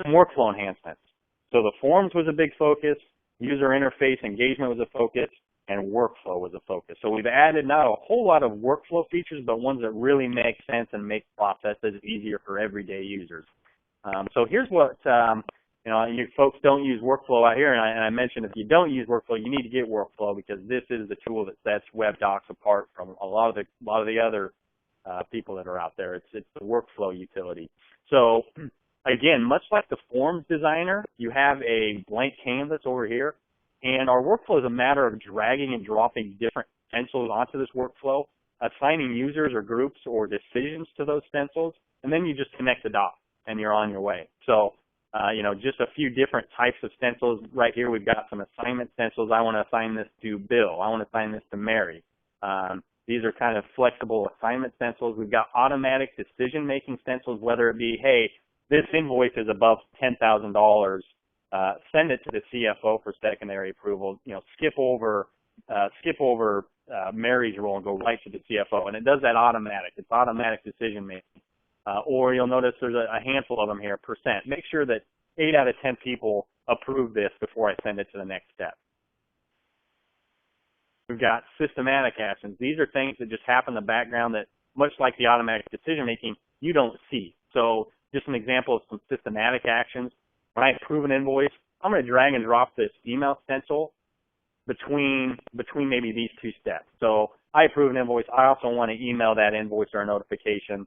some workflow enhancements. So the forms was a big focus, user interface engagement was a focus, and workflow was a focus. So we've added not a whole lot of workflow features, but ones that really make sense and make processes easier for everyday users. So here's what, you know, you folks don't use workflow out here, and I mentioned if you don't use workflow, you need to get workflow because this is the tool that sets WebDocs apart from a lot of the other people that are out there. It's the workflow utility. So again, much like the forms designer, you have a blank canvas over here. And our workflow is a matter of dragging and dropping different stencils onto this workflow, assigning users or groups or decisions to those stencils, and then you just connect the dots and you're on your way. So, you know, just a few different types of stencils. Right here we've got some assignment stencils. I want to assign this to Bill. I want to assign this to Mary. These are kind of flexible assignment stencils. We've got automatic decision-making stencils, whether it be, hey, this invoice is above $10,000. Send it to the CFO for secondary approval. You know, skip over Mary's role and go right to the CFO, and it does that automatic. It's automatic decision making. Or you'll notice there's a handful of them here. %. Make sure that 8 out of 10 people approve this before I send it to the next step. We've got systematic actions. These are things that just happen in the background that, much like the automatic decision making, you don't see. So just an example of some systematic actions. When I approve an invoice, I'm going to drag and drop this email stencil between maybe these two steps. So I approve an invoice. I also want to email that invoice or a notification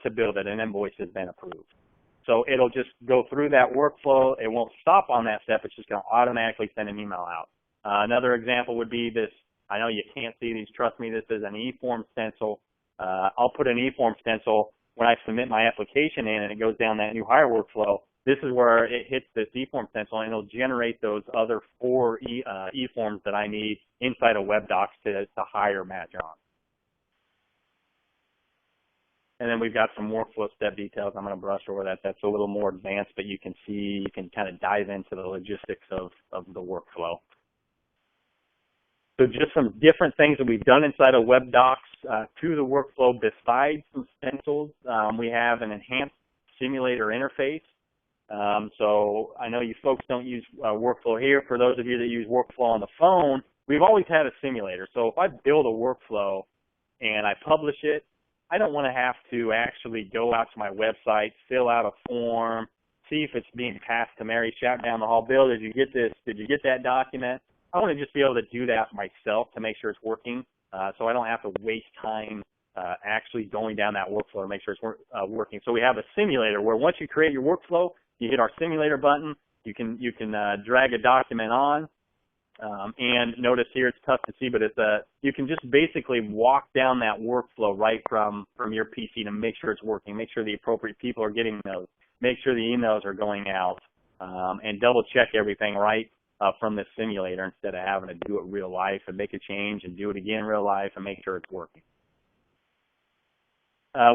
to Bill that an invoice has been approved. So it'll just go through that workflow. It won't stop on that step. It's just going to automatically send an email out. Another example would be this. I know you can't see these. Trust me, this is an e-form stencil. I'll put an e-form stencil when I submit my application in and it goes down that new hire workflow. This is where it hits this e-form stencil, and it'll generate those other 4 e-forms that I need inside of WebDocs to hire Matt John. And then we've got some workflow step details. I'm going to brush over that. That's a little more advanced, but you can see, you can kind of dive into the logistics of the workflow. So just some different things that we've done inside of WebDocs to the workflow besides some stencils. We have an enhanced simulator interface. So I know you folks don't use workflow here. For those of you that use workflow on the phone, we've always had a simulator. So if I build a workflow and I publish it, I don't want to have to actually go out to my website, fill out a form, see if it's being passed to Mary, shout down the hall, Bill, did you get this? Did you get that document? I want to just be able to do that myself to make sure it's working, so I don't have to waste time actually going down that workflow to make sure it's working. So we have a simulator where once you create your workflow, you hit our simulator button, you can drag a document on, and notice here it's tough to see, but it's you can just basically walk down that workflow right from your PC to make sure it's working, make sure the appropriate people are getting those, make sure the emails are going out, and double check everything right from this simulator instead of having to do it real life and make a change and do it again real life and make sure it's working.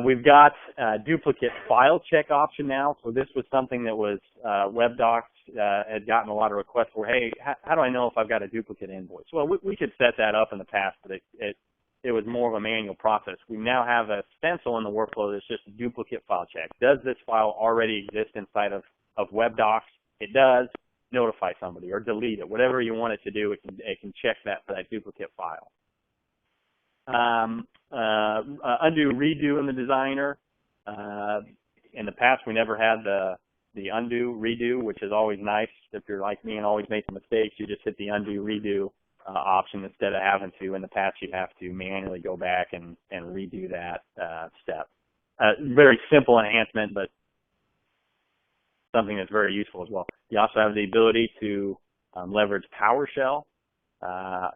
We've got a duplicate file check option now. So this was something that was WebDocs had gotten a lot of requests for, hey, how do I know if I've got a duplicate invoice? Well, we could set that up in the past, but it was more of a manual process. We now have a stencil in the workflow that's just a duplicate file check. Does this file already exist inside of WebDocs? It does. Notify somebody or delete it. Whatever you want it to do, it can check that for that duplicate file. Undo, redo in the designer. In the past, we never had the undo, redo, which is always nice. If you're like me and always making mistakes, you just hit the undo, redo option instead of having to. In the past, you'd have to manually go back and redo that step. Very simple enhancement, but something that's very useful as well. You also have the ability to leverage PowerShell.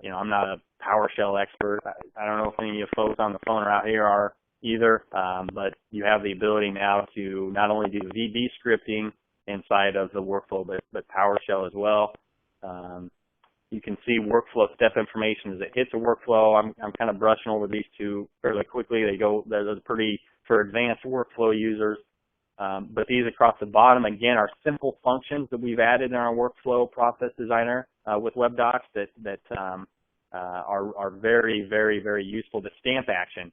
You know, I'm not a PowerShell expert. I don't know if any of you folks on the phone or out here are either, but you have the ability now to not only do VB scripting inside of the workflow, but PowerShell as well. You can see workflow step information as it hits a workflow. I'm kind of brushing over these two fairly quickly. They're pretty for advanced workflow users. But these across the bottom, again, are simple functions that we've added in our workflow process designer with WebDocs that are very, very, very useful. The stamp action.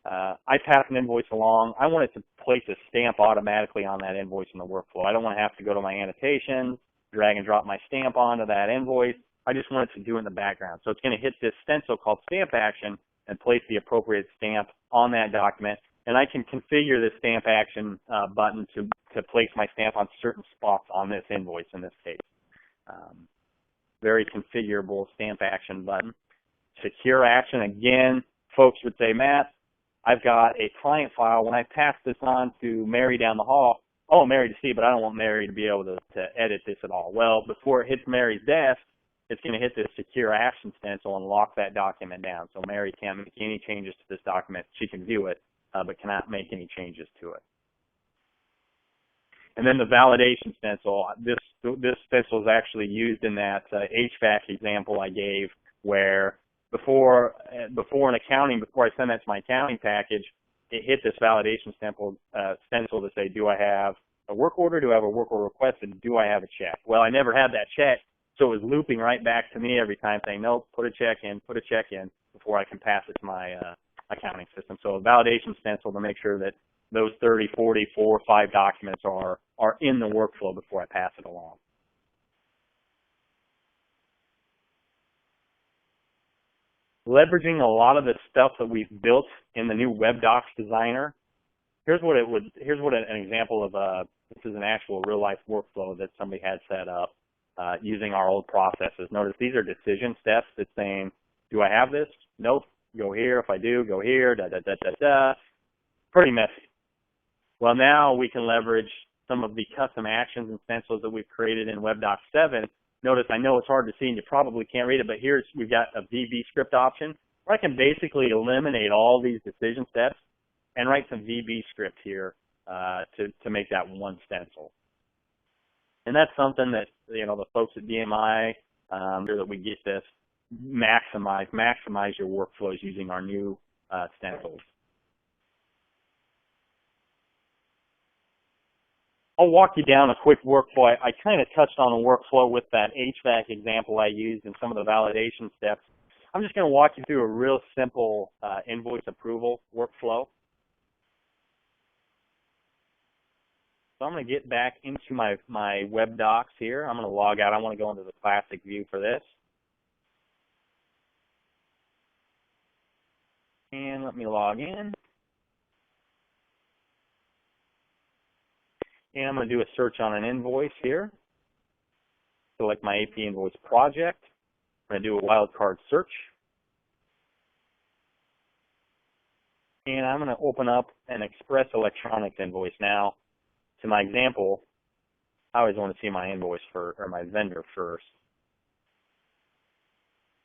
I pass an invoice along. I want it to place a stamp automatically on that invoice in the workflow. I don't want to have to go to my annotations, drag and drop my stamp onto that invoice. I just want it to do it in the background. So it's going to hit this stencil called stamp action and place the appropriate stamp on that document. And I can configure this stamp action button to place my stamp on certain spots on this invoice in this case. Very configurable stamp action button. Secure action, again, folks would say, Matt, I've got a client file. When I pass this on to Mary down the hall, oh, Mary to see, but I don't want Mary to be able to edit this at all. Well, before it hits Mary's desk, it's going to hit this secure action stencil and lock that document down. So Mary can't make any changes to this document. She can view it, but cannot make any changes to it. And then the validation stencil. This stencil is actually used in that HVAC example I gave, where before I send that to my accounting package, it hit this validation stencil to say, do I have a work order? Do I have a work order request? And do I have a check? Well, I never had that check, so it was looping right back to me every time saying, nope, put a check in before I can pass it to my accounting system. So a validation stencil to make sure that those 30, 40, 4 or 5 documents are in the workflow before I pass it along. Leveraging a lot of the stuff that we've built in the new WebDocs designer. Here's what an example of this is an actual real life workflow that somebody had set up using our old processes. Notice these are decision steps that's saying, do I have this? Nope. Go here. If I do, go here. Da da da da da. Pretty messy. Well, now we can leverage some of the custom actions and stencils that we've created in WebDocs 7. Notice, I know it's hard to see and you probably can't read it, but here we've got a VB script option where I can basically eliminate all these decision steps and write some VB script here to make that one stencil. And that's something that, the folks at DMI, that we get this, maximize your workflows using our new stencils. I'll walk you down a quick workflow. I kind of touched on the workflow with that HVAC example I used and some of the validation steps. I'm just going to walk you through a real simple invoice approval workflow. So I'm going to get back into my WebDocs here. I'm going to log out. I want to go into the classic view for this. And let me log in. And I'm going to do a search on an invoice here. Select my AP invoice project. I'm going to do a wildcard search. And I'm going to open up an Express Electronics invoice. Now, to my example, I always want to see my invoice or my vendor first.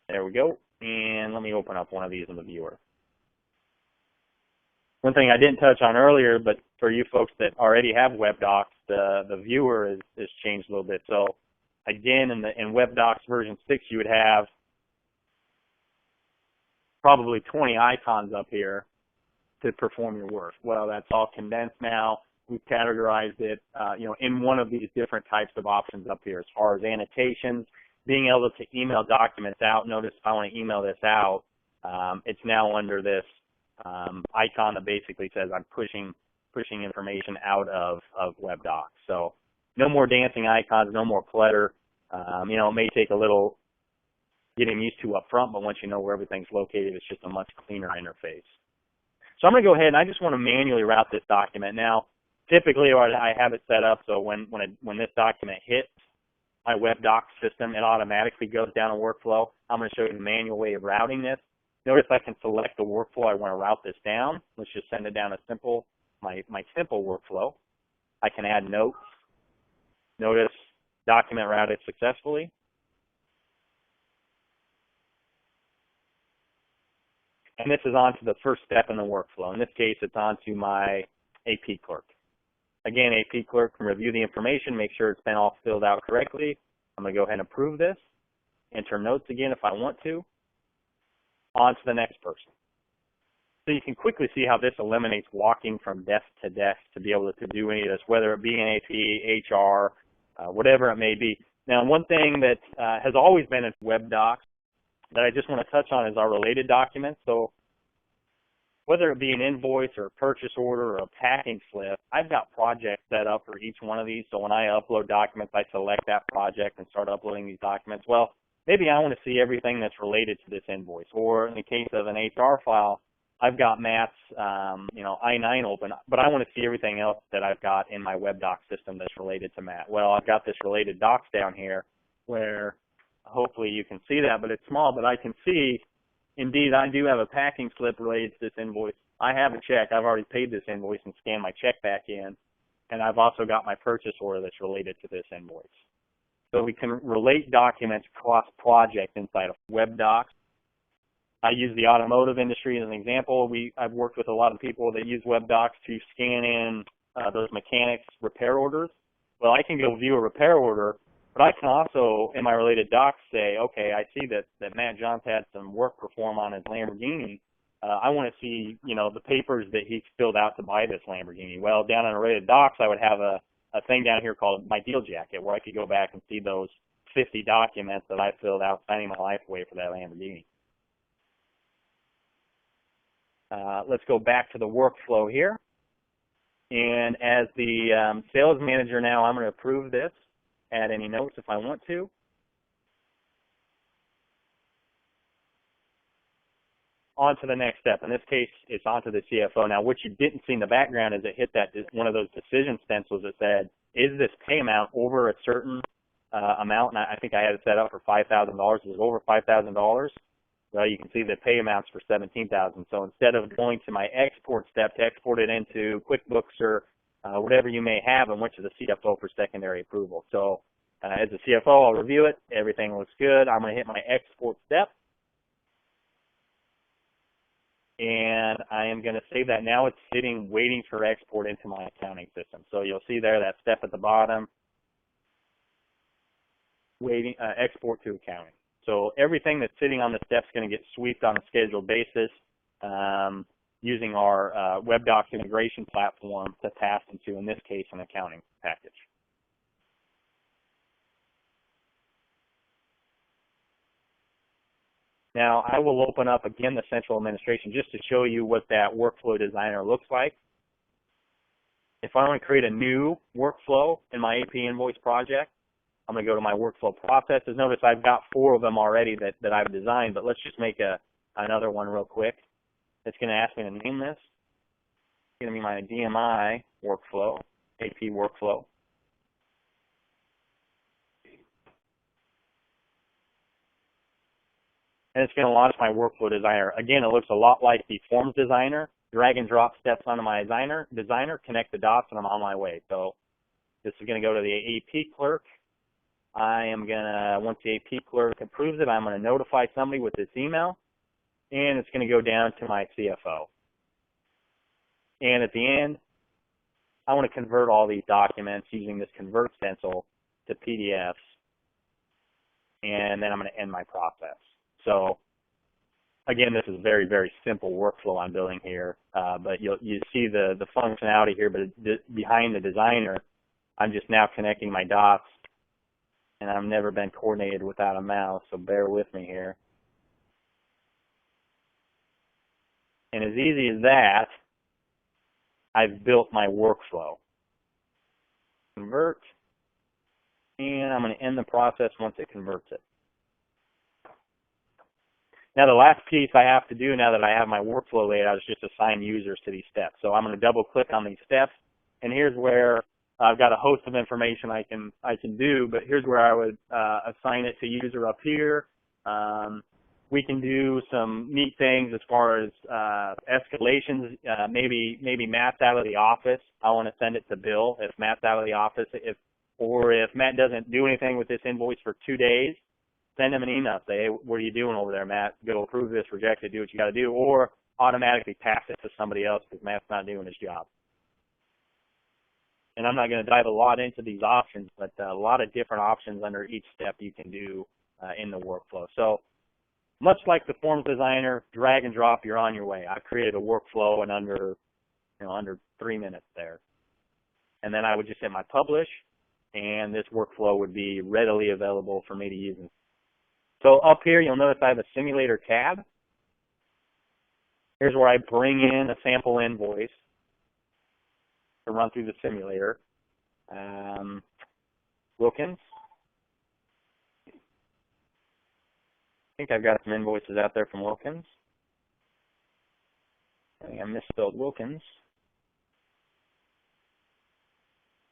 There we go. And let me open up one of these in the viewer. One thing I didn't touch on earlier, but for you folks that already have WebDocs, the viewer is changed a little bit. So again, in WebDocs version 6, you would have probably 20 icons up here to perform your work. Well, that's all condensed now. We've categorized it, in one of these different types of options up here as far as annotations, being able to email documents out. Notice if I want to email this out, it's now under this icon that basically says I'm pushing information out of WebDocs. So no more dancing icons, no more clutter. It may take a little getting used to up front, but once you know where everything's located, it's just a much cleaner interface. So I'm going to go ahead and I just want to manually route this document. Now, typically I have it set up so when this document hits my WebDocs system, it automatically goes down a workflow. I'm going to show you the manual way of routing this. Notice I can select the workflow I want to route this down. Let's just send it down my simple workflow. I can add notes. Notice document routed successfully. And this is on to the first step in the workflow. In this case, it's on to my AP clerk. Again, AP clerk can review the information, make sure it's been all filled out correctly. I'm going to go ahead and approve this. Enter notes again if I want to. On to the next person. So you can quickly see how this eliminates walking from desk to desk to be able to do any of this, whether it be in AP, HR, whatever it may be. Now, one thing that has always been in WebDocs that I just want to touch on is our related documents. So whether it be an invoice or a purchase order or a packing slip, I've got projects set up for each one of these. So when I upload documents, I select that project and start uploading these documents. Well, maybe I want to see everything that's related to this invoice. Or in the case of an HR file, I've got Matt's, I-9 open, but I want to see everything else that I've got in my WebDocs system that's related to Matt. Well, I've got this related docs down here where hopefully you can see that, but it's small, but I can see, indeed, I do have a packing slip related to this invoice. I have a check. I've already paid this invoice and scanned my check back in, and I've also got my purchase order that's related to this invoice. So we can relate documents across projects inside of WebDocs. I use the automotive industry as an example. I've worked with a lot of people that use WebDocs to scan in those mechanics repair orders. Well, I can go view a repair order, but I can also, in my related docs, say, okay, I see that Matt Johns had some work performed on his Lamborghini. I want to see, the papers that he filled out to buy this Lamborghini. Well, down in related docs, I would have a thing down here called my deal jacket where I could go back and see those 50 documents that I filled out signing my life away for that Lamborghini. Let's go back to the workflow here. And as the sales manager now, I'm going to approve this, add any notes if I want to. On to the next step. In this case, it's on to the CFO. Now, what you didn't see in the background is it hit that one of those decision stencils that said, is this pay amount over a certain amount? And I think I had it set up for $5,000. Is it over $5,000? Well, you can see the pay amounts for $17,000. So instead of going to my export step to export it into QuickBooks or whatever you may have, I went to the CFO for secondary approval. So as a CFO, I'll review it. Everything looks good. I'm going to hit my export step. And I am going to save that. Now it's sitting waiting for export into my accounting system. So you'll see there that step at the bottom, waiting export to accounting. So everything that's sitting on the step is going to get swept on a scheduled basis using our WebDocs integration platform to pass into, in this case, an accounting package. Now, I will open up again the central administration just to show you what that workflow designer looks like. If I want to create a new workflow in my AP invoice project, I'm going to go to my workflow processes. Notice I've got 4 of them already that I've designed, but let's just make another one real quick. It's going to ask me to name this. It's going to be my DMI workflow, AP workflow. And it's going to launch my workflow designer. Again, it looks a lot like the forms designer. Drag and drop steps onto my designer, connect the dots, and I'm on my way. So this is going to go to the AP clerk. I am going to, once the AP clerk approves it, I'm going to notify somebody with this email, and it's going to go down to my CFO. And at the end, I want to convert all these documents using this convert stencil to PDFs, and then I'm going to end my process. So again, this is a very, very simple workflow I'm building here, but you see the functionality here, but behind the designer, I'm just now connecting my dots, and I've never been coordinated without a mouse, so bear with me here. And as easy as that, I've built my workflow. Convert, and I'm going to end the process once it converts it. Now the last piece I have to do now that I have my workflow laid out is just assign users to these steps. So I'm going to double click on these steps, and here's where I've got a host of information I can do, but here's where I would assign it to user up here. We can do some neat things as far as escalations. Maybe Matt's out of the office. I want to send it to Bill if Matt's out of the office. Or if Matt doesn't do anything with this invoice for 2 days, send him an email. Say, hey, what are you doing over there, Matt? Go approve this, reject it, do what you got to do, or automatically pass it to somebody else because Matt's not doing his job. And I'm not going to dive a lot into these options, but a lot of different options under each step you can do in the workflow. So much like the forms designer, drag and drop, you're on your way. I created a workflow in under 3 minutes there. And then I would just hit my publish, and this workflow would be readily available for me to use. So up here, you'll notice I have a simulator tab. Here's where I bring in a sample invoice to run through the simulator. Wilkins. I think I've got some invoices out there from Wilkins. I think I misspelled Wilkins.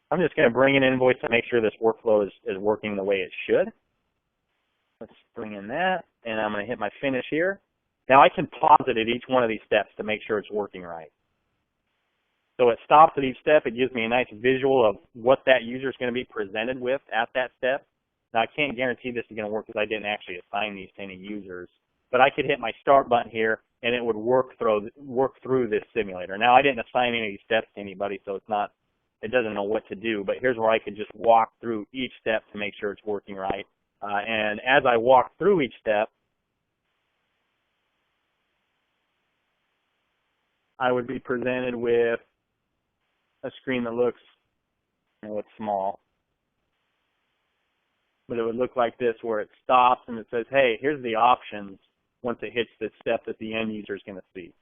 I'm just going to bring in an invoice to make sure this workflow is working the way it should. Let's bring in that, and I'm going to hit my finish here. Now I can pause it at each one of these steps to make sure it's working right. So it stops at each step. It gives me a nice visual of what that user is going to be presented with at that step. Now I can't guarantee this is going to work because I didn't actually assign these to any users. But I could hit my start button here, and it would work through this simulator. Now I didn't assign any of these steps to anybody, so it doesn't know what to do. But here's where I could just walk through each step to make sure it's working right. And as I walk through each step, I would be presented with a screen that looks, it's small, but it would look like this where it stops and it says, hey, here's the options once it hits this step that the end user is going to see.